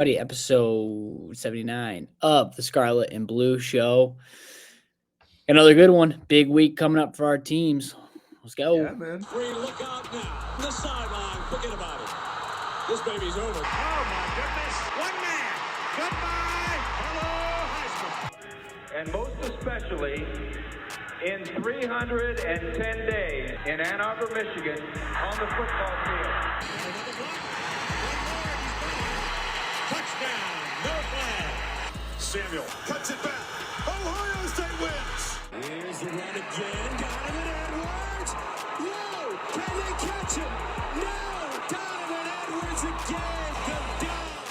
Episode 79 of the Scarlet and Blue Show. Another good one. Big week coming up for our teams. Let's go. Yeah, man. Free, look out now. The sideline, forget about it. This baby's over. Oh, my goodness. One man. Goodbye. Hello, Heisman. And most especially in 310 days in Ann Arbor, Michigan, on the football field. Another block. One more. Touchdown. No flag. Samuel cuts it back. Ohio State wins. Here's the run again. Donovan Edwards. Whoa. Can they catch him? No. Donovan Edwards again. The down.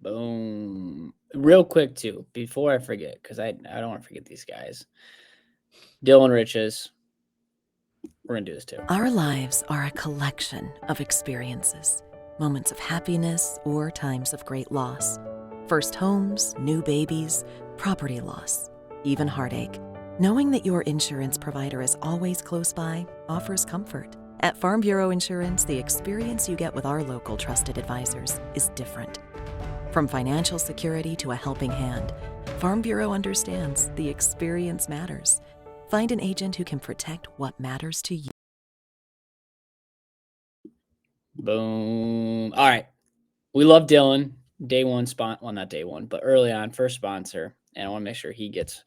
Boom. Real quick, too, before I forget, because I don't want to forget these guys. Dillon Riches. We're going to do this, too. Our lives are a collection of experiences, moments of happiness or times of great loss. First homes, new babies, property loss, even heartache. Knowing that your insurance provider is always close by offers comfort. At Farm Bureau Insurance, the experience you get with our local trusted advisors is different. From financial security to a helping hand, Farm Bureau understands the experience matters. Find an agent who can protect what matters to you. Boom. All right. We love Dillon. Day one well, not day one, but early on, first sponsor. And I want to make sure he gets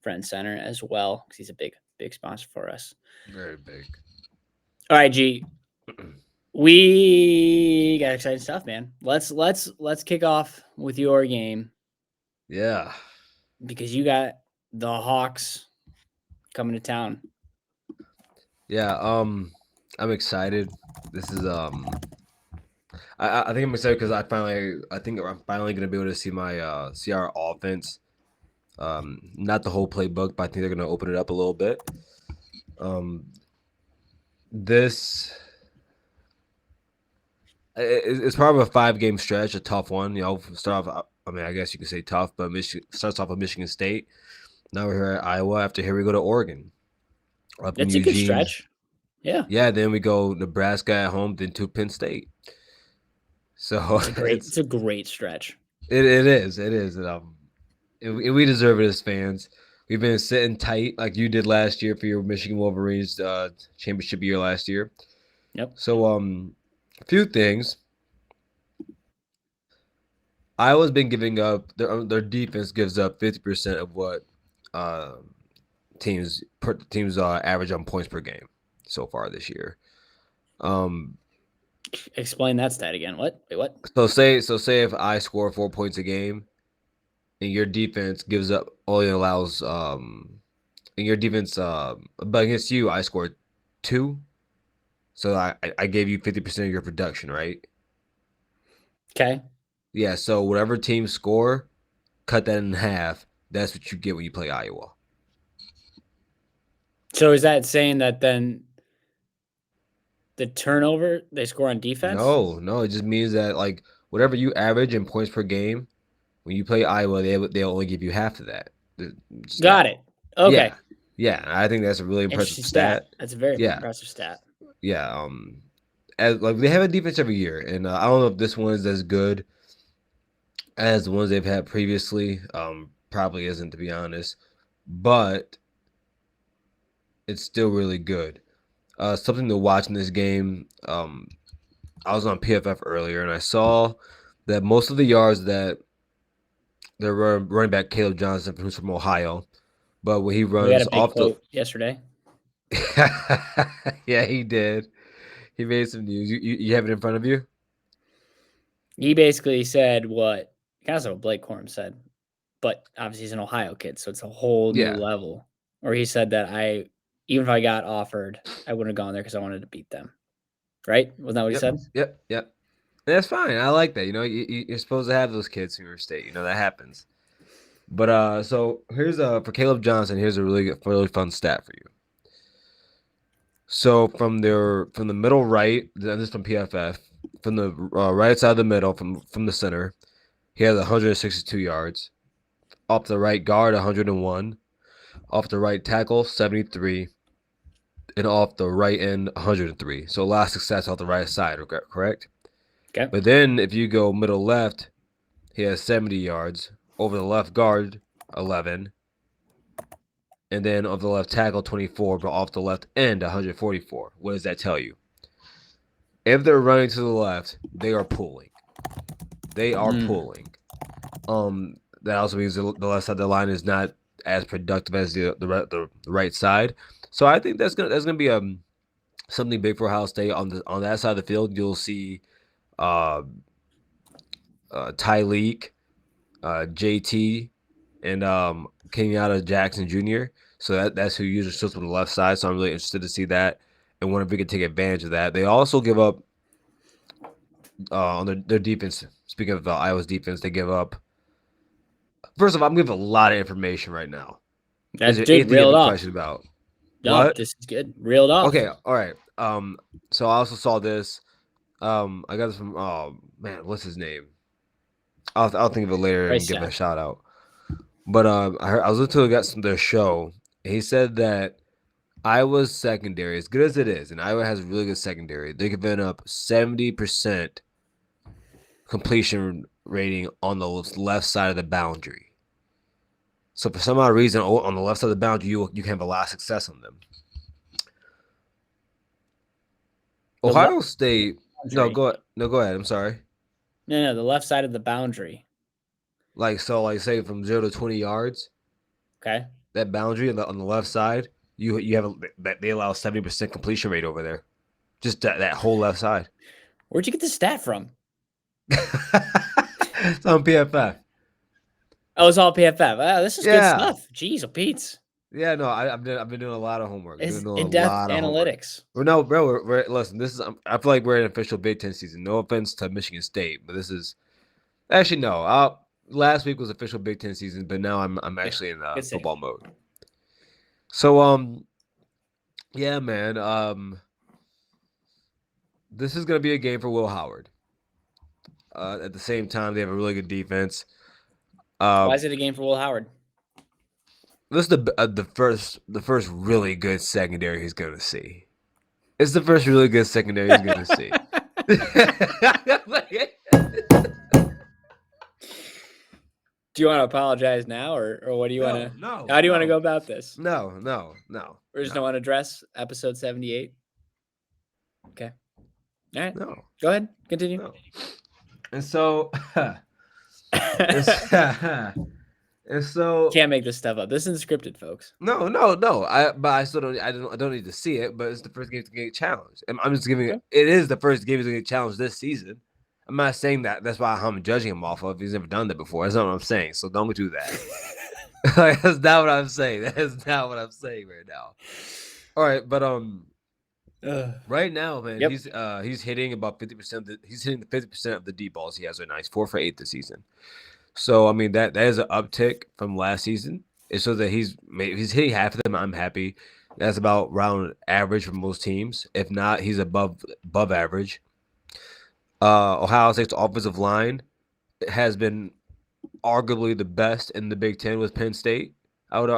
front and center as well, because he's a big sponsor for us. Very big. All right, G. We got exciting stuff, man. Let's kick off with your game. Yeah. Because you got the Hawks coming to town. Yeah, I'm excited. This is I think I'm excited because I think I'm finally gonna be able to see our offense. Not the whole playbook, but I think they're gonna open it up a little bit. This it's part of a 5-game stretch, a tough one. Start off. I mean, I guess you could say tough, but Michigan starts off with Michigan State. Now we're here at Iowa. After here, we go to Oregon. That's a good stretch. Yeah. Yeah. Then we go Nebraska at home, then to Penn State. So it's a great stretch. It is. We deserve it as fans. We've been sitting tight like you did last year for your Michigan Wolverines championship year last year. Yep. So a few things. Iowa's been giving up their defense gives up 50% of what teams average on points per game so far this year. Explain that stat again. What? Wait, what? So say if I score 4 points a game, and your defense gives up only allows and your defense but against you I scored 2, so I gave you 50% of your production, right? Okay. Yeah. So whatever team score, cut that in half. That's what you get when you play Iowa. So is that saying that then the turnover they score on defense? No. It just means that like whatever you average in points per game, when you play Iowa, they'll only give you half of that. Got it. Okay. Yeah. I think that's a really impressive stat. That's a very impressive stat. Yeah. As like they have a defense every year, and I don't know if this one is as good as the ones they've had previously. Probably isn't, to be honest, but it's still really good. Something to watch in this game. I was on PFF earlier, and I saw that most of the yards that their running back Caleb Johnson, who's from Ohio, but when he runs had a big off quote yesterday. Yeah, he did. He made some news. You have it in front of you? He basically said what Blake Corum said, but obviously he's an Ohio kid, so it's a whole new level. Or he said that even if I got offered, I wouldn't have gone there because I wanted to beat them. Right? Wasn't that what he said? Yep. That's fine. I like that. You're supposed to have those kids from your state. That happens. But so here's for Caleb Johnson. Here's a really fun stat for you. So from the middle right, this is from PFF, from the right side of the middle, from the center, he has 162 yards. Off the right guard, 101. Off the right tackle, 73. And off the right end, 103. So a lot of success off the right side, correct? Okay. But then if you go middle left, he has 70 yards. Over the left guard, 11. And then of the left tackle, 24. But off the left end, 144. What does that tell you? If they're running to the left, they are pulling. They are pulling. That also means the left side of the line is not as productive as the right side. So I think that's gonna be something big for Ohio State on that side of the field. You'll see Tyleek, JT, and Kenyatta Jackson Jr. So that's who usually sits on the left side. So I'm really interested to see that and wonder if we can take advantage of that. They also give up on their defense. Speaking of Iowa's defense, they give up. First of all, I'm giving a lot of information right now. That's Is there anything you have reeled a off. question about? No, What? this is good. Reeled off. Okay, all right. So I also saw this. I got this from man, what's his name? I'll think of it later and give it a shout out. But I was listening to their show. And he said that Iowa's secondary, as good as it is, and Iowa has a really good secondary, they're giving up 70% completion rating on the left side of the boundary. So for some odd reason, on the left side of the boundary, you can have a lot of success on them. Ohio State. No, go ahead. I'm sorry. No, the left side of the boundary. Like say from 0 to 20 yards. Okay. That boundary on the left side, you have they allow 70% completion rate over there. Just that whole left side. Where'd you get this stat from? It's on PFF. Oh, it's all PFF. Oh, this is good stuff. Jeez, Pete's. Yeah, no, I've been doing a lot of homework. It's in-depth analytics. No, bro, listen. This is I feel like we're in official Big Ten season. No offense to Michigan State, but this is actually no. Last week was official Big Ten season, but now I'm actually in football mode. So yeah, man. This is gonna be a game for Will Howard. At the same time, they have a really good defense. Why is it a game for Will Howard? This is the first really good secondary he's gonna see. It's the first really good secondary he's gonna see. Do you want to apologize now, or what do you want to? No. How do you want to go about this? No. Or just don't want to address episode 78. Okay. All right. No. Go ahead. Continue. No. And so, and so can't make this stuff up. This isn't scripted, folks. No. But I still don't. I don't need to see it. But it's the first game to get challenged. I'm just giving it. It is the first game to get challenged this season. I'm not saying that. That's why I'm judging him off of. He's never done that before. That's not what I'm saying. So don't do that. That's not what I'm saying. That is not what I'm saying right now. All right, but right now, man, he's hitting about 50%. He's hitting the 50% of the deep balls he has right now. He's 4 for 8 this season. So I mean that is an uptick from last season. It shows that he's hitting half of them. I'm happy. That's about round average for most teams. If not, he's above average. Ohio State's offensive line has been arguably the best in the Big Ten with Penn State. I would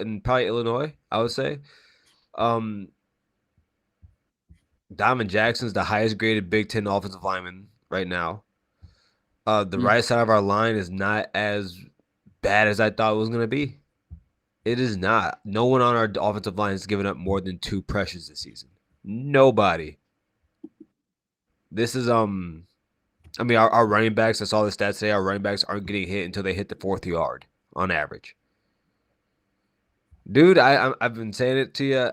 and probably Illinois. I would say. Diamond Jackson's the highest graded Big Ten offensive lineman right now. The right side of our line is not as bad as I thought it was going to be. It is not. No one on our offensive line has given up more than 2 pressures this season. Nobody. This is I mean our running backs, I saw the stats today, our running backs aren't getting hit until they hit the 4th yard on average. Dude, I've been saying it to you.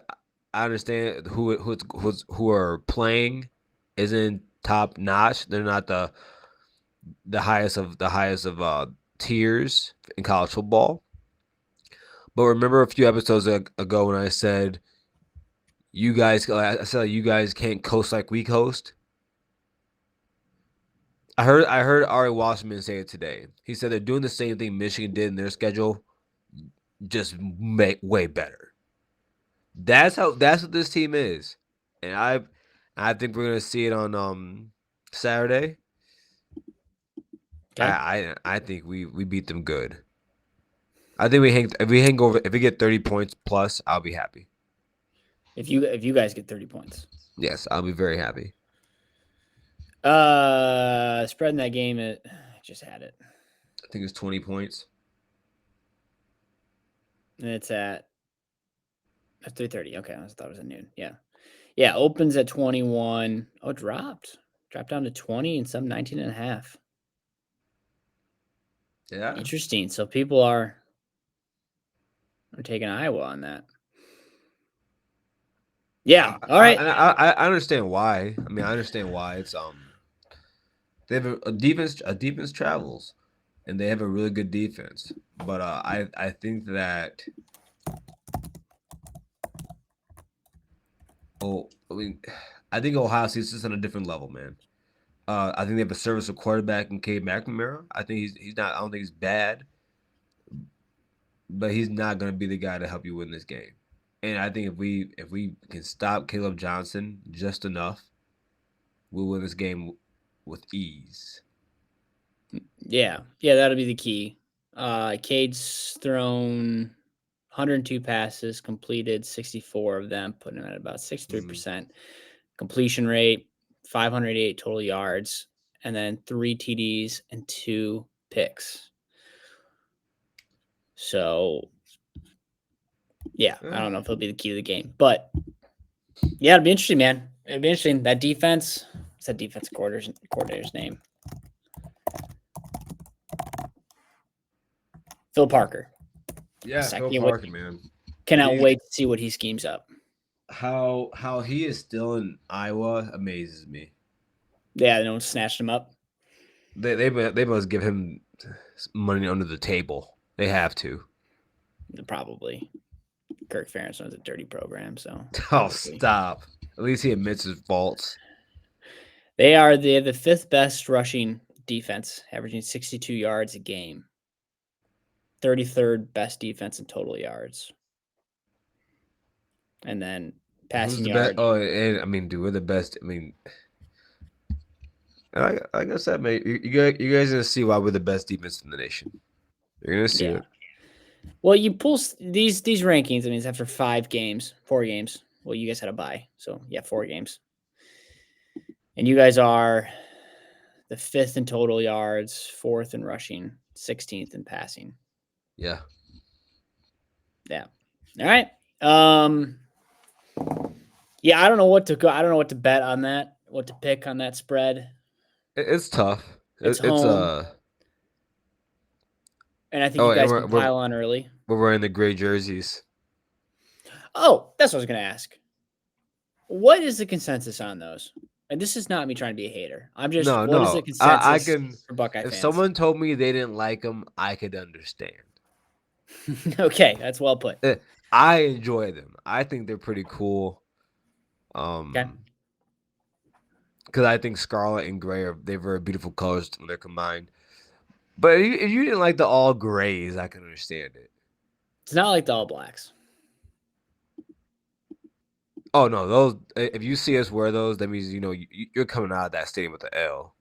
I understand who are playing isn't top notch. They're not the highest of tiers in college football. But remember a few episodes ago when I said you guys can't coast like we coast. I heard Ari Wasserman say it today. He said they're doing the same thing Michigan did in their schedule, just way better. That's what this team is, and I think we're gonna see it on Saturday. Okay. I think we beat them good. I think if we get 30 points plus, I'll be happy. If you guys get 30 points, yes, I'll be very happy. Spread in that game, I just had it. I think it's 20 points. And it's at 3:30. Okay, I thought it was at noon. Yeah. Yeah, opens at 21. Oh, it dropped. Dropped down to 20 and some 19.5. Yeah. Interesting. So people are taking Iowa on that. Yeah. All right. I understand why. I mean, I understand why. It's they have a defense. A defense travels, and they have a really good defense. But I think that. Oh, I mean, I think Ohio State's just on a different level, man. I think they have a serviceable quarterback in Cade McNamara. I think he's not. I don't think he's bad, but he's not going to be the guy to help you win this game. And I think if we can stop Caleb Johnson just enough, we'll win this game with ease. Yeah, that'll be the key. Cade's thrown 102 passes, completed 64 of them, putting him at about 63% completion rate, 508 total yards, and then 3 TDs and 2 picks. So, yeah, I don't know if he'll be the key to the game, but yeah, it'll be interesting, man. It'll be interesting. That defense. What's that defense coordinator's name? Phil Parker. Yeah, Phil Parker, man. Cannot wait to see what he schemes up. How he is still in Iowa amazes me. Yeah, no one snatched him up. They must give him money under the table. They have to. Probably. Kirk Ferentz runs a dirty program, so. Oh, stop. At least he admits his faults. They have the 5th best rushing defense, averaging 62 yards a game. 33rd best defense in total yards. And then passing yards. Oh, and I mean, dude, we're the best. I mean, like I said, mate, you guys are gonna see why we're the best defense in the nation. You're gonna see it. Well, you pull these rankings. I mean, it's after 4 games. Well, you guys had a bye, so yeah, 4 games. And you guys are the 5th in total yards, 4th in rushing, 16th in passing. Yeah. Yeah. All right. Yeah, I don't know what to go. I don't know what to bet on that. What to pick on that spread. It's tough. It's home. And I think you guys can pile on early. We're wearing the gray jerseys. Oh, that's what I was going to ask. What is the consensus on those? And this is not me trying to be a hater. I'm just, what is the consensus for Buckeye fans? If someone told me they didn't like them, I could understand. Okay, that's well put. I enjoy them. I think they're pretty cool. Okay. Because I think scarlet and gray they're very beautiful colors when they're combined. But if you didn't like the all grays, I can understand it. It's not like the all blacks. Oh no, those. If you see us wear those, that means you're coming out of that stadium with the L.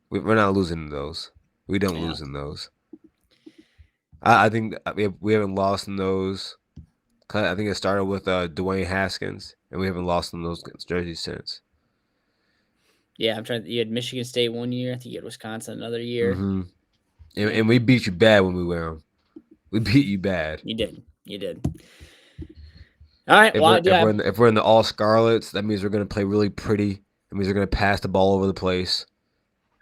We're not losing those. We don't lose in those. I think we haven't lost in those. I think it started with Dwayne Haskins, and we haven't lost in those jerseys since. Yeah, I'm trying. You had Michigan State one year. I think you had Wisconsin another year. Mm-hmm. And we beat you bad when we wear them. We beat you bad. You did. All right. If we're in the all scarlets, that means we're going to play really pretty. That means we're going to pass the ball over the place.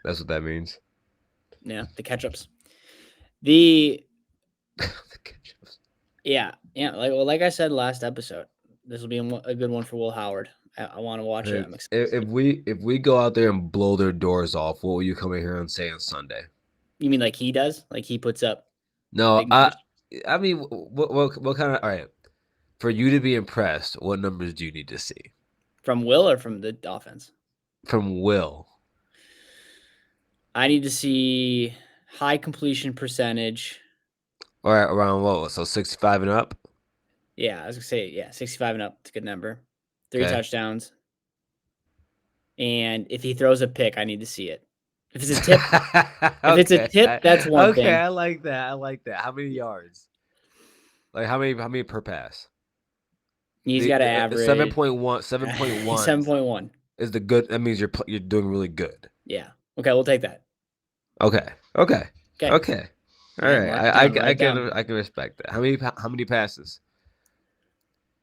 That's what that means. Yeah, the catch-ups. The catch-ups. Yeah. Like I said last episode, this will be a good one for Will Howard. I want to watch it. I'm excited. If we go out there and blow their doors off, what will you come in here and say on Sunday? You mean like he does? Like he puts up? No, I mean, what kind of? All right, for you to be impressed, what numbers do you need to see? From Will or from the offense? From Will. I need to see high completion percentage. All right, around what? So 65 and up? Yeah, I was gonna say 65 and up. It's a good number. 3 touchdowns. And if he throws a pick, I need to see it. If it's a tip, it's a tip, that's one thing. Okay, I like that. How many yards? Like how many per pass? He's got to average 7.1. 7.1. 7.1. is the good. That means you're doing really good. Yeah. Okay, we'll take that. Okay. All right. Mark it down, write it down. I can respect that. How many passes?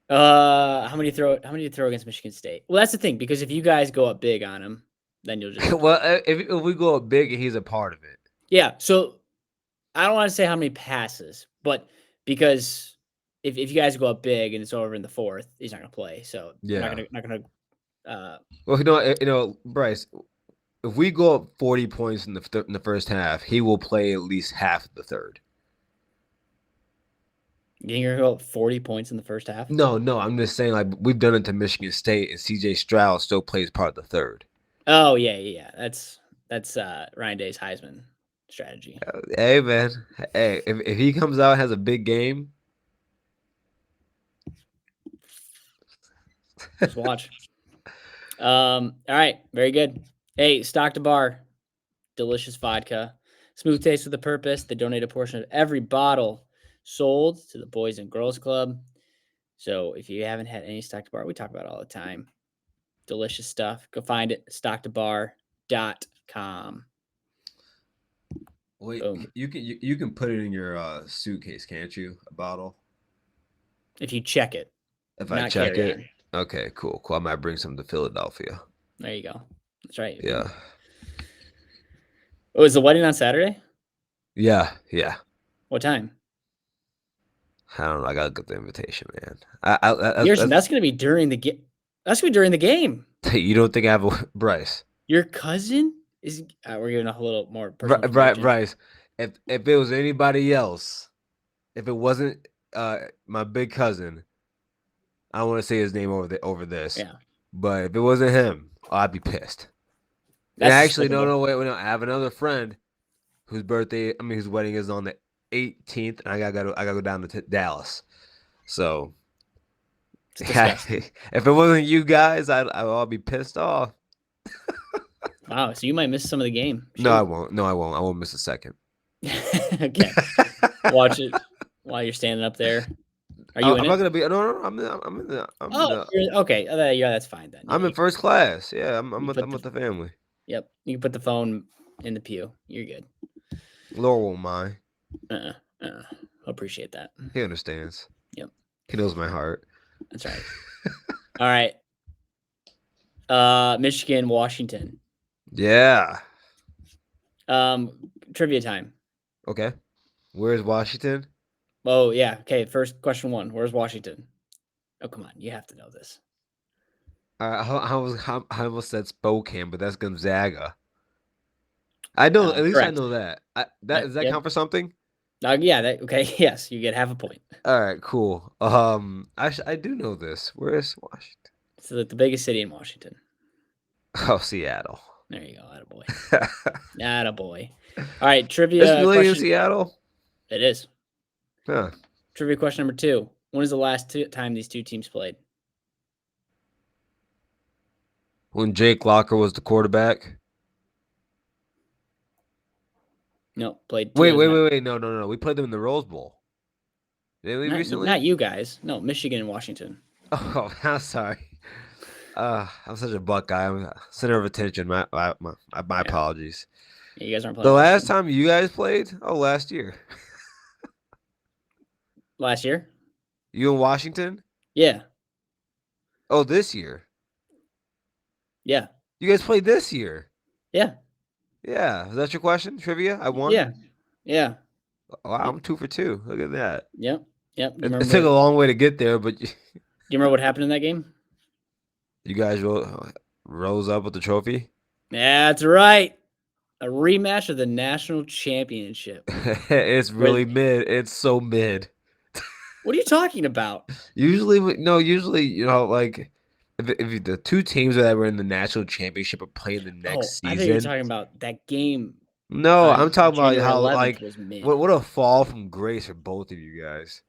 How many do you throw against Michigan State? Well, that's the thing, because if you guys go up big on him, then you'll just Well, if we go up big and he's a part of it. Yeah. So I don't want to say how many passes, but because if you guys go up big and it's over in the fourth, he's not going to play. So Yeah. not gonna. Well, Bryce, if we go up 40 points in the first half, he will play at least half of the third. You think you're going to go up 40 points in the first half? No, I'm just saying, like, we've done it to Michigan State, and C.J. Stroud still plays part of the third. Oh yeah. That's Ryan Day's Heisman strategy. Hey man, hey, if he comes out and has a big game, just watch. All right, very good. Hey, Stock to Bar, delicious vodka, smooth taste with a purpose. They donate a portion of every bottle sold to the Boys and Girls Club. So if you haven't had any Stock to Bar, we talk about it all the time. Delicious stuff. Go find it, stocktobar.com. wait, Boom. you can put it in your suitcase, can't you? A bottle. If you check it. If I check it, okay, cool. I might bring some to Philadelphia. There you go. That's right. Yeah. Oh, is the wedding on Saturday? Yeah. What time? I don't know. I gotta get the invitation, man. That's gonna be during the game. That's gonna be during the game. You don't think I have a Bryce? Your cousin is. We're giving a little more personal. Bryce. If it was anybody else, if it wasn't my big cousin, I don't want to say his name over this. Yeah. But if it wasn't him, I'd be pissed. And actually, wait. I have another friend whose wedding is on the 18th, and I gotta go down to Dallas. So, if it wasn't you guys, I'll be pissed off. Wow, so you might miss some of the game. Shoot. No, I won't. I won't miss a second. Okay. Watch it while you're standing up there. Are you in I'm it? not gonna be. No. I'm in the. Okay. Yeah, that's fine then. I'm in first class. Yeah, I'm with the family. Yep. You can put the phone in the pew. You're good. Laura won't mind. I'll appreciate that. He understands. Yep. He knows my heart. That's right. All right. Michigan, Washington. Yeah. Trivia time. Okay. Where's Washington? Oh, yeah. Okay, first question 1. Where's Washington? Oh, come on. You have to know this. I almost said Spokane, but that's Gonzaga. I know. At least correct. I know that. Does that count for something? Yeah. Okay. Yes, you get half a point. All right. Cool. I do know this. Where is Washington? So the biggest city in Washington. Oh, Seattle. There you go. Attaboy. Attaboy. All right. Trivia. It's really in Seattle? It is. Huh. Trivia question number 2. When is the last time these two teams played? When Jake Locker was the quarterback? No, played. Wait. No. We played them in the Rose Bowl. Did we recently? Not you guys. No, Michigan and Washington. Oh, I'm sorry. I'm such a Buckeye. I'm center of attention. My apologies. Yeah, you guys aren't playing. The last time you guys played? Oh, last year. Last year? You in Washington? Yeah. Oh, this year? Yeah. You guys played this year? Yeah. Yeah. Is that your question? Trivia? I won? Yeah. Wow, I'm 2 for 2. Look at that. Yep. It took a long way to get there, but... Do you remember what happened in that game? You guys rose up with the trophy? That's right. A rematch of the national championship. It's really mid. It's so mid. What are you talking about? Usually, like if the two teams that were in the national championship are playing the next season. I think you're talking about that game. No, I'm talking about how what a fall from grace for both of you guys.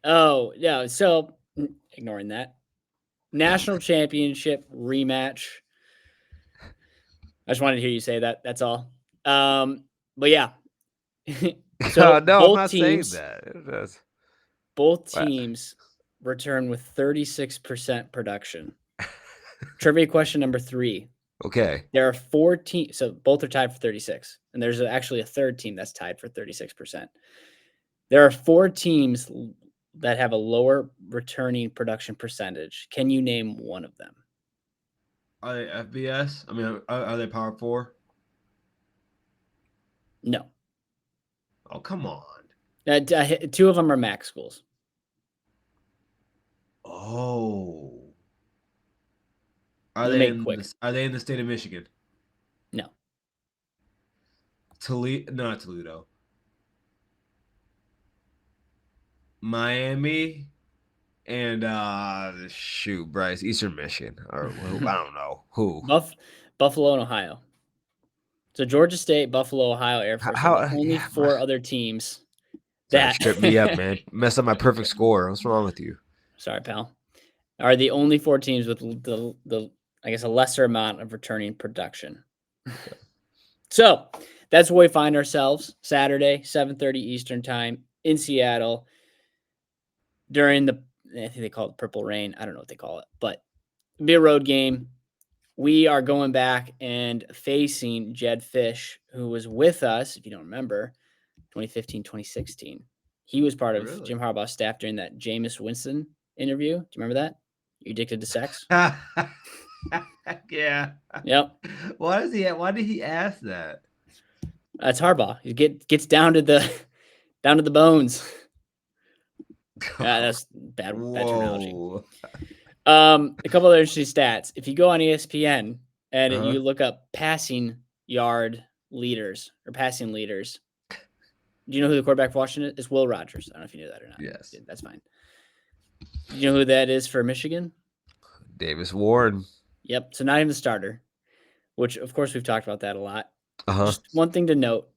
Oh yeah, so ignoring that national championship rematch. I just wanted to hear you say that. That's all. But yeah. So no, I'm not saying that. Both teams return with 36% production. Trivia question number 3. Okay. There are 4 teams, so both are tied for 36, and there's actually a third team that's tied for 36%. There are 4 teams that have a lower returning production percentage. Can you name one of them? Are they FBS? I mean, are they Power 4? No. Oh, come on. 2 of them are MAC schools. Oh. Are We'll they make it in quick. are they in the state of Michigan? No. Toledo? No, not Toledo. Miami and shoot, Bryce, Eastern Michigan, or I don't know who. Buffalo and Ohio. So Georgia State, Buffalo, Ohio, Air Force are the only 4 other teams that that tripped me up, man. Messed up my perfect score. What's wrong with you? Sorry, pal. Are the only 4 teams with the I guess a lesser amount of returning production. So that's where we find ourselves Saturday, 7:30 Eastern time in Seattle during the, I think they call it Purple Rain. I don't know what they call it, but it'll be a road game. We are going back and facing Jed Fish, who was with us, if you don't remember, 2015, 2016. He was part of Jim Harbaugh's staff during that Jameis Winston interview. Do you remember that? You addicted to sex? Yeah. Yep. Why did he ask that? That's Harbaugh. He gets down to the bones. That's bad terminology. A couple other interesting stats. If you go on ESPN and you look up passing yard leaders or passing leaders, do you know who the quarterback for Washington is? It's Will Rogers. I don't know if you knew that or not. Yes. That's fine. Do you know who that is for Michigan? Davis Warren. Yep. So not even the starter, which of course we've talked about that a lot. Uh-huh. Just one thing to note.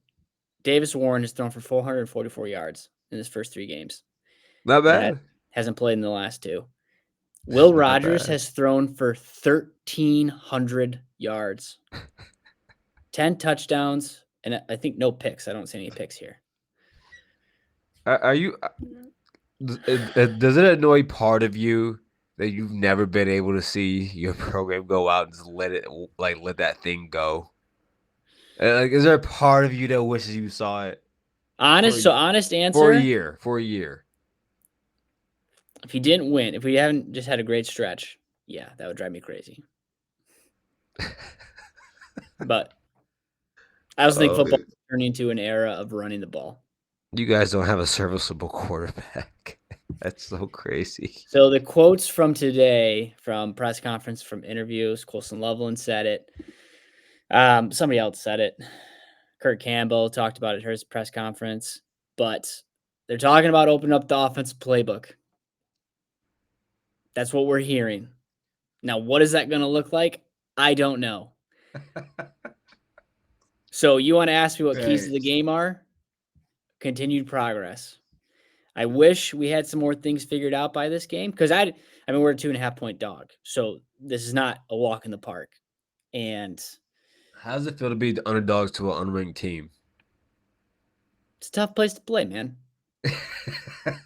Davis Warren has thrown for 444 yards in his first 3 games. Not bad. Hasn't played in the last 2. Will Rogers has thrown for 1,300 yards, 10 touchdowns, and I think no picks. I don't see any picks here. Are you? Does it annoy part of you that you've never been able to see your program go out and just let that thing go? Like, is there a part of you that wishes you saw it? Honest answer. For a year. If he didn't win, if we haven't just had a great stretch, yeah, that would drive me crazy. But I also think football is turning into an era of running the ball. You guys don't have a serviceable quarterback. That's so crazy. So the quotes from today, from press conference, from interviews, Colson Loveland said it. Somebody else said it. Kurt Campbell talked about it at his press conference. But they're talking about opening up the offensive playbook. That's what we're hearing. Now, what is that going to look like? I don't know. So you want to ask me what keys to the game are? Continued progress. I wish we had some more things figured out by this game because I mean, we're a 2.5-point dog. So this is not a walk in the park. And how does it feel to be the underdogs to an unranked team? It's a tough place to play, man.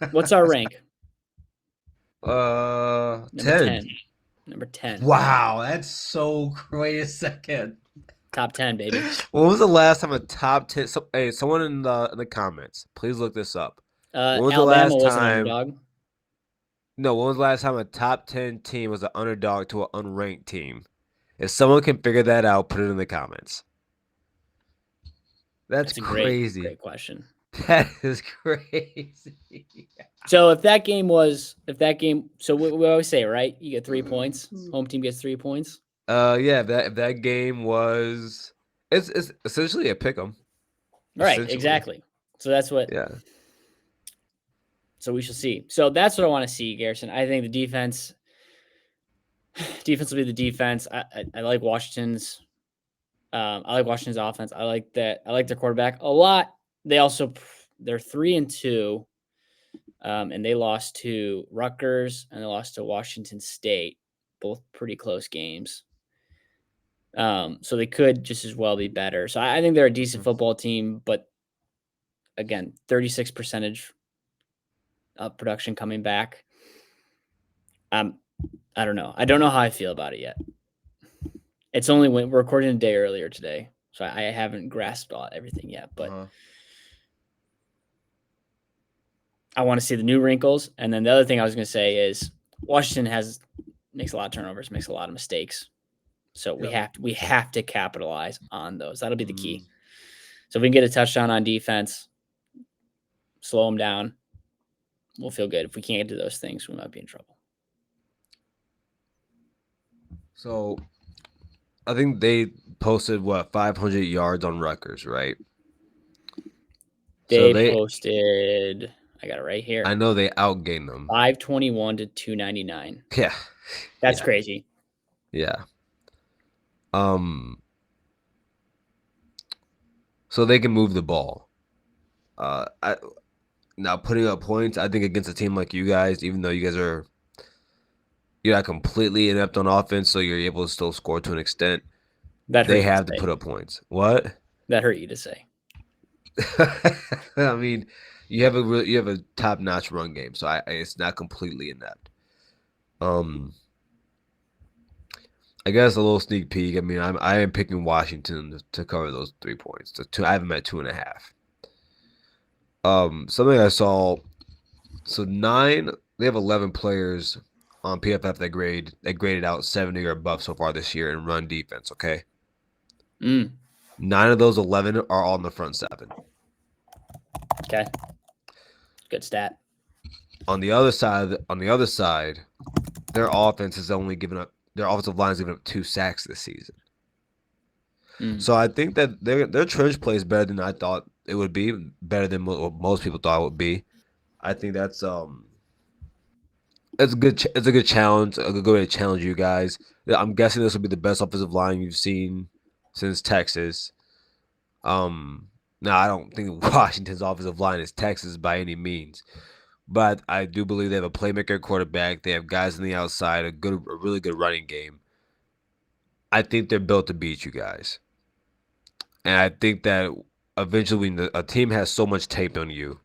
What's our rank? 10. Number 10. Wow, that's so great. A second. Top 10, baby. When was the last time a top 10? Hey, someone in the comments, please look this up. When was Alabama the last was an time? underdog. No, when was the last time a top 10 team was an underdog to an unranked team? If someone can figure that out, put it in the comments. That's crazy. Great question. That is crazy. So so we always say, right? You get 3 points. Home team gets 3 points. Yeah, if that game was, it's essentially a pick 'em. Right, exactly. So that's what. Yeah. So we shall see. So that's what I want to see, Garrison. I think the defense will be the defense. I like Washington's. I like Washington's offense. I like their quarterback a lot. They're 3-2, and they lost to Rutgers and they lost to Washington State, both pretty close games. So they could just as well be better. So I think they're a decent football team, but again, 36% of production coming back. I don't know. I don't know how I feel about it yet. It's only when we're recording a day earlier today, so I haven't grasped everything yet. But I want to see the new wrinkles. And then the other thing I was going to say is Washington makes a lot of turnovers, makes a lot of mistakes. So we have to capitalize on those. That'll be the key. So if we can get a touchdown on defense, slow them down, we'll feel good. If we can't do those things, we might be in trouble. So I think they posted 500 yards on Rutgers, right? They posted, I got it right here. I know they outgained them. 521 to 299. Yeah. That's crazy. Yeah. So they can move the ball. Now putting up points, I think against a team like you guys, even though you're not completely inept on offense, so you're able to still score to an extent. They have to put up points. What? That hurt you to say. I mean, you have a top-notch run game, so it's not completely inept. I guess a little sneak peek. I mean, I am picking Washington to cover those 3 points. I have them at 2.5. Something I saw. So they have 11 players on PFF that graded out 70 or above so far this year in run defense. Okay. 9 of those 11 are on the front 7. Okay. Good stat. On the other side, their offense has only given up. Their offensive line has given up 2 sacks this season. So I think that their trench play is better than I thought it would be. Better than what most people thought it would be. I think that's it's a good challenge. A good way to challenge you guys. I'm guessing this will be the best offensive line you've seen since Texas. Now I don't think Washington's offensive line is Texas by any means, but I do believe they have a playmaker quarterback. They have guys on the outside, a really good running game. I think they're built to beat you guys, and I think that eventually when a team has so much tape on you,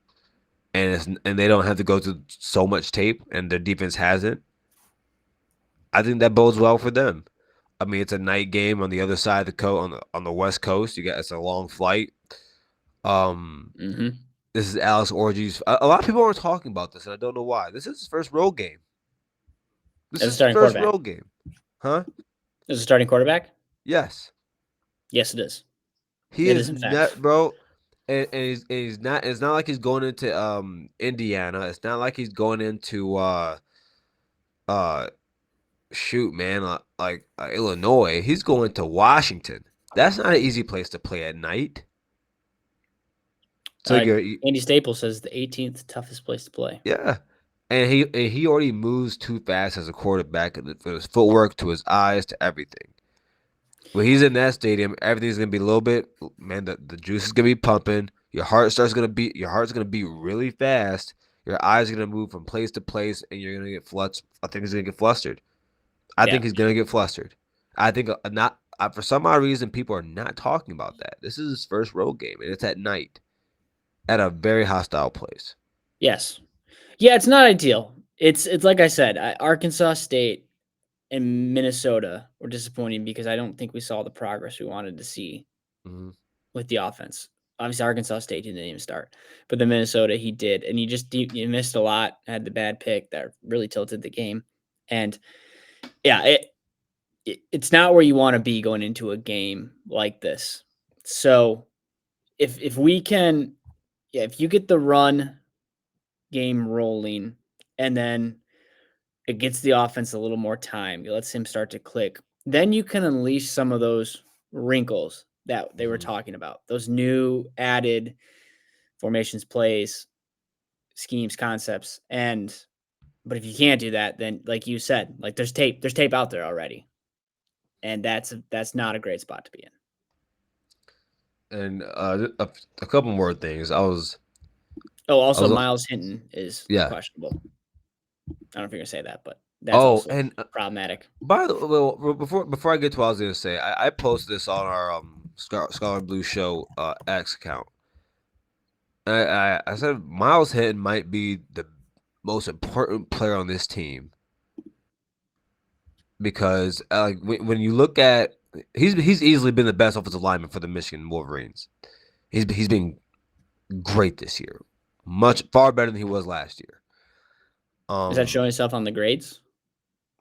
and they don't have to go through so much tape, and their defense hasn't, I think that bodes well for them. I mean, it's a night game on the other side of the coast, on the West Coast. It's a long flight. This is Alex Orji's. A lot of people aren't talking about this, and I don't know why. This is his first road game. This is his first road game, huh? Is it a starting quarterback? Yes. Yes, it is. He is not, bro. And he's not. It's not like he's going into Indiana. It's not like he's going into shoot, man, like Illinois. He's going to Washington. That's not an easy place to play at night. So Andy Staples says the 18th toughest place to play. Yeah, and he already moves too fast as a quarterback, from his footwork to his eyes to everything. When he's in that stadium, everything's gonna be a little bit. Man, the juice is gonna be pumping. Your heart's gonna beat really fast. Your eyes are gonna move from place to place, and you're gonna get flustered. I think he's gonna get flustered. I think he's gonna get flustered. I think for some odd reason, people are not talking about that. This is his first road game, and it's at night, at a very hostile place. Yes, yeah, it's not ideal. It's like I said, Arkansas State and Minnesota were disappointing because I don't think we saw the progress we wanted to see with the offense. Obviously, Arkansas State didn't even start, but the Minnesota he did, and he missed a lot. Had the bad pick that really tilted the game, and yeah, it's not where you want to be going into a game like this. So if we can, if you get the run game rolling, and then it gets the offense a little more time, it lets him start to click, then you can unleash some of those wrinkles that they were talking about, those new added formations, plays, schemes, concepts. But if you can't do that, then like you said, like there's tape out there already. And that's not a great spot to be in. And a couple more things. Miles Hinton is questionable. I don't know if you're gonna say that, but that's also problematic. By the way, before I get to what I was gonna say, I posted this on our Scholar Blue Show X account. I said Miles Hinton might be the most important player on this team, because when you look at he's easily been the best offensive lineman for the Michigan Wolverines. He's been great this year, much far better than he was last year. Is that showing itself on the grades?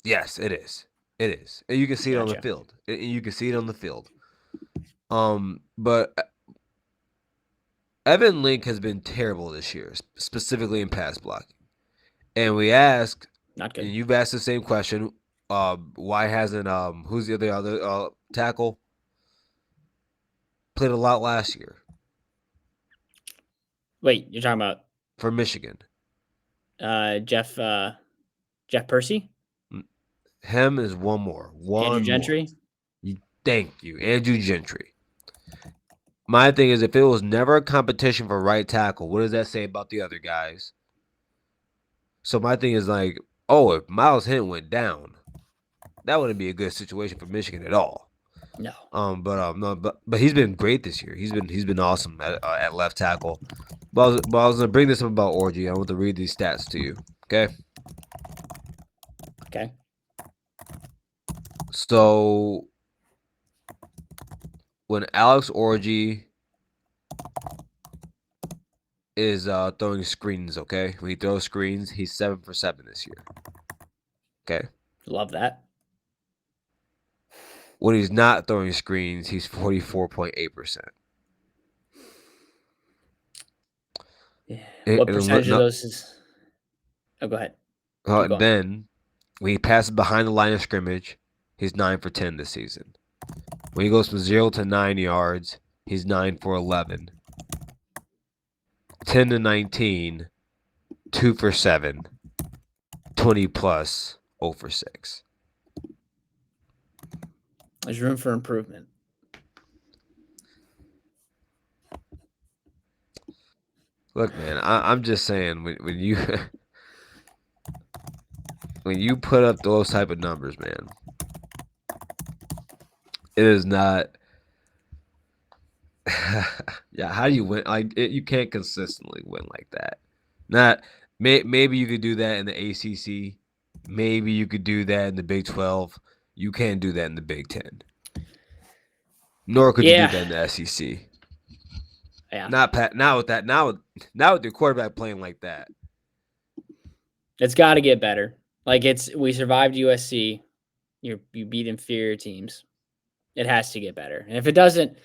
Yes, it is. It is. And you can see it on the field. You can see it on the field. But Evan Link has been terrible this year, specifically in pass blocking. And we ask, not good. And you've asked the same question. Why hasn't who's the other tackle? Played a lot last year. Wait, you're talking about for Michigan? Jeff Percy? Him is one more. Andrew Gentry? Thank you, Andrew Gentry. My thing is, if it was never a competition for right tackle, what does that say about the other guys? So my thing is like, if Miles Hinton went down, that wouldn't be a good situation for Michigan at all. No. But he's been great this year. He's been awesome at left tackle. But I was gonna bring this up about Orgy. I want to read these stats to you. Okay. Okay. So when Alex Orgy is throwing screens, okay? When he throws screens, he's 7 for 7 this year. Okay. Love that. When he's not throwing screens, he's 44.8%. Yeah. What percentage of those is? Oh, go ahead. Then when he passes behind the line of scrimmage, he's 9 for 10 this season. When he goes from 0 to 9 yards, he's 9 for 11. 10 to 19, 2 for 7. 20 plus, 0 for 6. There's room for improvement. Look, man, I'm just saying when you when you put up those type of numbers, man, it is not. Yeah, how do you win? You can't consistently win like that. Maybe you could do that in the ACC. Maybe you could do that in the Big 12. You can't do that in the Big 10. Nor could you do that in the SEC. Yeah. Not with that. Now with your quarterback playing like that. It's got to get better. We survived USC. You beat inferior teams. It has to get better. And if it doesn't,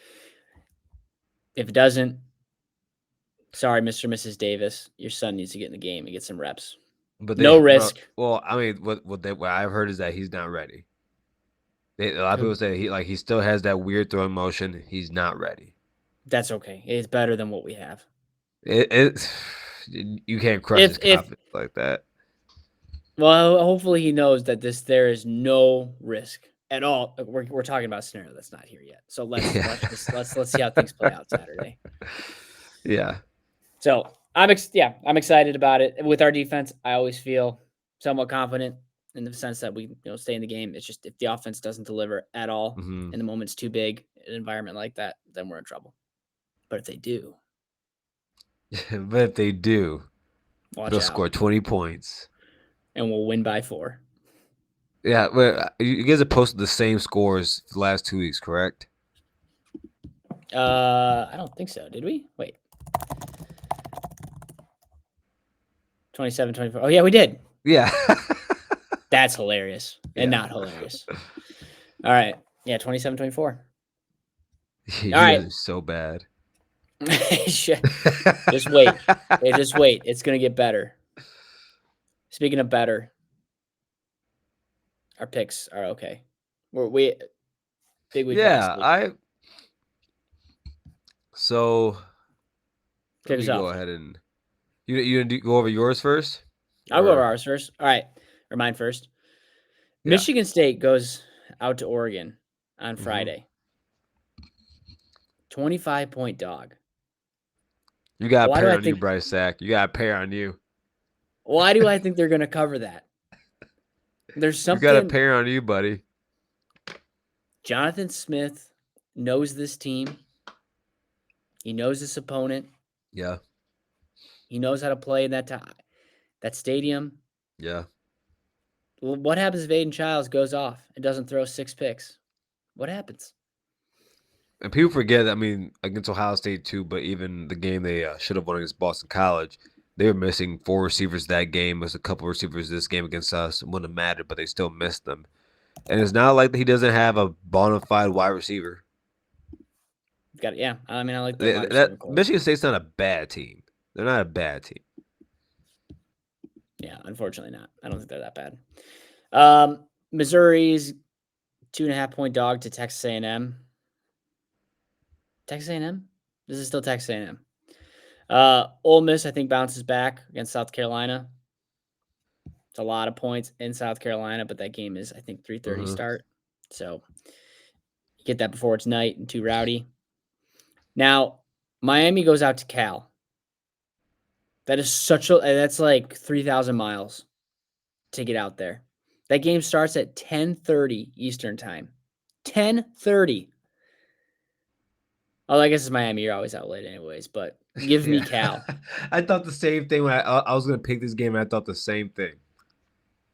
sorry, Mr. and Mrs. Davis, your son needs to get in the game and get some reps. But no risk. Well, I mean, what I've heard is that he's not ready. A lot of people say he still has that weird throwing motion. He's not ready. That's okay. It's better than what we have. You can't crush his confidence like that. Well, hopefully he knows that there is no risk at all. We're talking about a scenario that's not here yet. So let's see how things play out Saturday. Yeah. So I'm excited about it. With our defense, I always feel somewhat confident in the sense that we stay in the game. It's just if the offense doesn't deliver at all and the moment's too big, an environment like that, then we're in trouble. But if they do, they'll score 20 points. And we'll win by 4. Yeah, but you guys have posted the same scores the last 2 weeks, correct? I don't think so. Did we? Wait. 27, 24. Oh, yeah, we did. Yeah. That's hilarious and not hilarious. All right. Yeah, 27, 24. All right. Guys are so bad. Just wait. Just wait. It's going to get better. Speaking of better, our picks are okay. Big week. Yeah, So let me go ahead and you gonna go over yours first? I'll go over ours first. All right, or mine first. Yeah. Michigan State goes out to Oregon on Friday. 25-point dog. You got a pair on you, Bryce Sack. You got a pair on you. Why do I think they're going to cover that? There's something. You got a pair on you, buddy. Jonathan Smith knows this team. He knows this opponent. Yeah. He knows how to play in that stadium. Yeah. What happens if Aiden Childs goes off and doesn't throw 6 picks? What happens? And people forget, I mean, against Ohio State too, but even the game they should have won against Boston College, they were missing 4 receivers that game. There's a couple receivers this game against us. It wouldn't have mattered, but they still missed them. And it's not like he doesn't have a bona fide wide receiver. Got it. Yeah, I mean, I like the wide receiver core. Michigan State's not a bad team. They're not a bad team. Yeah, unfortunately not. I don't think they're that bad. Missouri's 2.5-point dog to Texas A&M. Texas A&M? This is still Texas A&M. Ole Miss, I think, bounces back against South Carolina. It's a lot of points in South Carolina, but that game is, I think, 3:30 start. So you get that before it's night and too rowdy. Now, Miami goes out to Cal. That is that's like 3,000 miles to get out there. That game starts at 10:30 Eastern time. 10:30. Oh, I guess it's Miami. You're always out late anyways, but give me Cal. I thought the same thing when I was going to pick this game. I thought the same thing.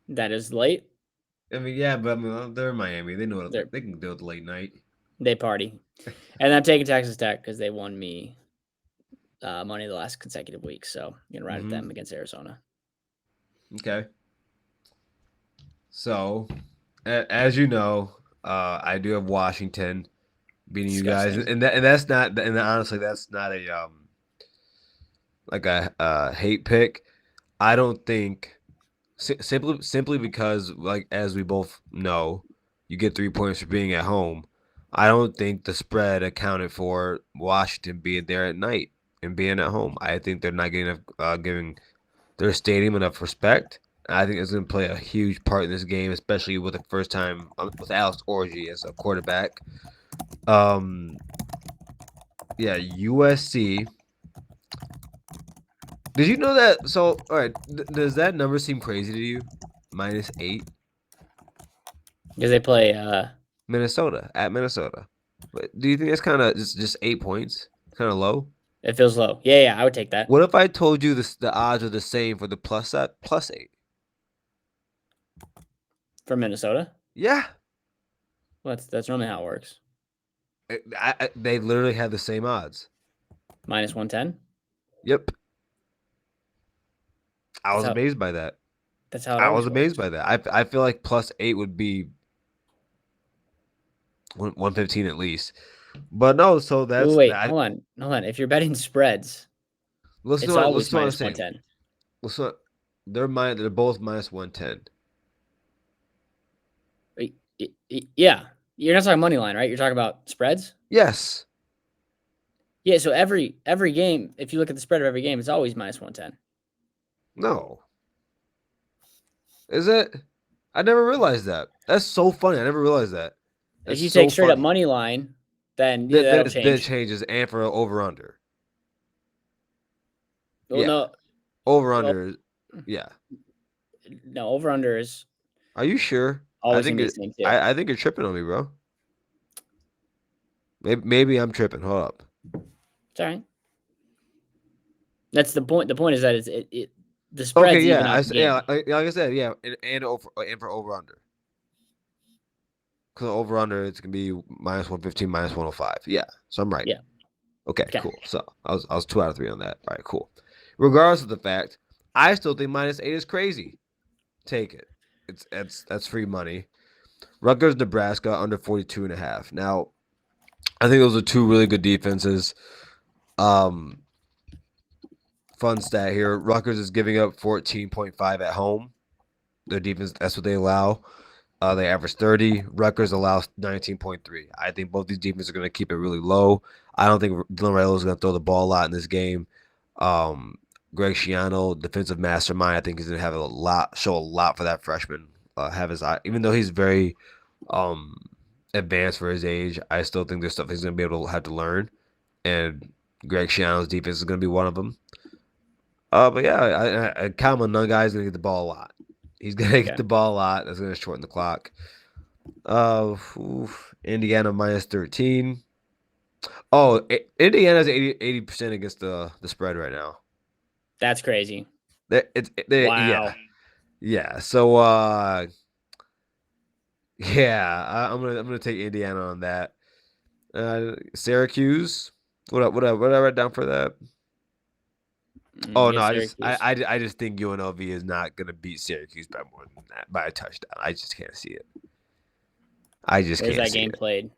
That is late. I mean, yeah, but I mean, they're in Miami. They know they can deal with the late night. They party. And I'm taking Texas Tech because they won me money the last consecutive week. So I'm going to ride with them against Arizona. Okay. So, as you know, I do have Washington beating Disgusting. you guys, and that's not, and honestly, that's not a like a hate pick. I don't think simply because, like, as we both know, you get 3 points for being at home. I don't think the spread accounted for Washington being there at night and being at home. I think they're not giving their stadium enough respect. I think it's going to play a huge part in this game, especially with the first time with Alex Orji as a quarterback. Yeah, USC. Did you know that? So, all right, does that number seem crazy to you? -8? Because they play Minnesota, at Minnesota. But do you think that's kind of just 8 points? Kind of low? It feels low. Yeah, I would take that. What if I told you the odds are the same for the +8? For Minnesota? Yeah. Well, that's normally how it works. They literally have the same odds. -110? Yep. I was amazed by that. That's how it I was always amazed works. by that. I feel like +8 would be 115 at least. But no, so that's Wait, hold on. If you're betting spreads, it's always -110. Listen, they're both -110. Yeah. You're not talking money line, right? You're talking about spreads? Yes. Yeah, so every game, if you look at the spread of every game, it's always -110. No. Is it? I never realized that. That's so funny. I never realized that. If you take straight up money line, then that'll change. Then it changes, and for over-under. Well, yeah. no. Over-under, yeah. No, over-under is... Are you sure? Always going to be the same, too. I think you're tripping on me, bro. Maybe I'm tripping. Hold up. It's all right. That's the point. The point is that the spread's okay, yeah, like I said, yeah, and for over-under. Because over-under, it's going to be -115, -105. Yeah, so I'm right. Yeah. Okay, cool. So I was 2 out of 3 on that. All right, cool. Regardless of the fact, I still think -8 is crazy. Take it. That's free money. Rutgers, Nebraska under 42.5. Now, I think those are 2 really good defenses. Fun stat here: Rutgers is giving up 14.5 at home. Their defense, that's what they allow. They average 30. Rutgers allows 19.3. I think both these defenses are going to keep it really low. I don't think Dillon is going to throw the ball a lot in this game. Greg Schiano, defensive mastermind, I think he's going to show a lot for that freshman. Have his eye, even though he's very advanced for his age, I still think there's stuff he's going to be able to have to learn. And Greg Schiano's defense is going to be one of them. But yeah, Kyle Nunn guy is going to get the ball a lot. He's going to get the ball a lot. That's going to shorten the clock. Indiana -13. Oh, Indiana's 80% against the spread right now. That's crazy. Wow. Yeah. So Yeah, I'm gonna take Indiana on that. Syracuse. What I write down for that? Oh no, Against Syracuse. I just think UNLV is not gonna beat Syracuse by more than that, by a touchdown. I just can't see it. I just Where's can't that see game it played?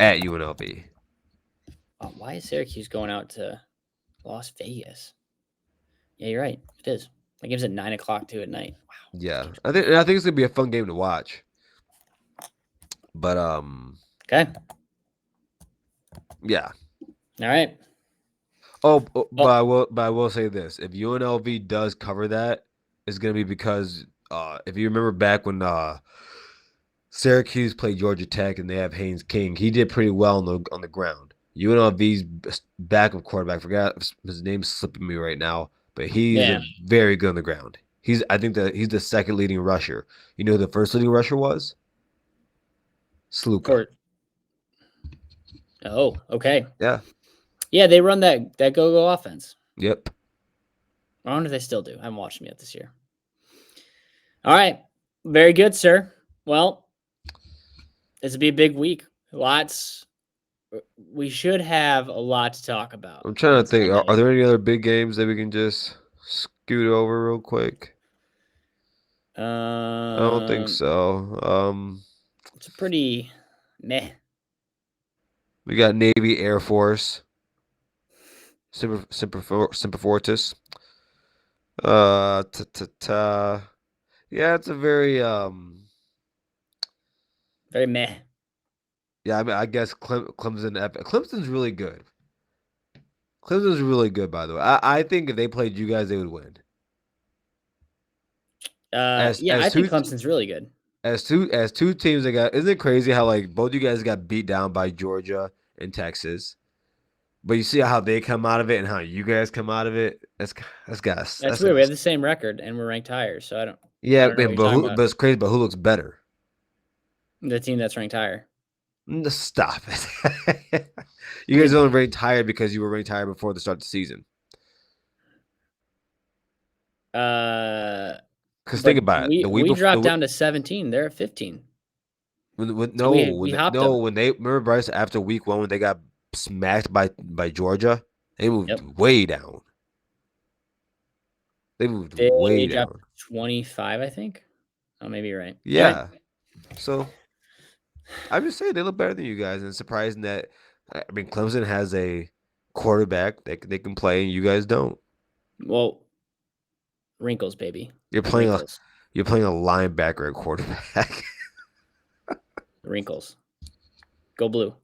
at UNLV. Why is Syracuse going out to Las Vegas? Yeah, you're right. It is. That game's at 9 o'clock too at night. Wow. Yeah, I think it's gonna be a fun game to watch. But Okay. yeah. All right. But I will say this: if UNLV does cover that, it's gonna be because if you remember back when Syracuse played Georgia Tech and they have Haynes King, he did pretty well on the ground. UNLV's backup quarterback, forgot his name's slipping me right now, but he's very good on the ground. I think that he's the second leading rusher. You know who the first leading rusher was? Sluka. Oh, okay. Yeah. Yeah, they run that go-go offense. Yep. I wonder if they still do. I haven't watched them yet this year. All right. Very good, sir. Well, this will be a big week. We should have a lot to talk about. I'm trying to think. Are there any other big games that we can just scoot over real quick? I don't think so. It's a pretty meh. We got Navy, Air Force, Semper Fortis. Yeah, it's a very very meh. Yeah, I mean, I guess Clemson's really good. Clemson's really good, by the way. I think if they played you guys, they would win. I think Clemson's really good. As two teams that got, isn't it crazy how like both you guys got beat down by Georgia and Texas, but you see how they come out of it and how you guys come out of it. That's weird. We have the same record and we're ranked higher, so I don't. Yeah, I don't know but it's crazy. But who looks better? The team that's ranked higher. Stop it. You guys only ranked higher because you were ranked higher before the start of the season. Because think about it. We dropped down to 17. They're at 15. When they remember Bryce after week 1 when they got smacked by Georgia, they moved way down. They way down. 25, I think. Oh, maybe you're right. Yeah. So I'm just saying they look better than you guys, and it's surprising that Clemson has a quarterback that they can play, and you guys don't. Well, wrinkles, baby. You're playing a linebacker at quarterback. Wrinkles. Go blue.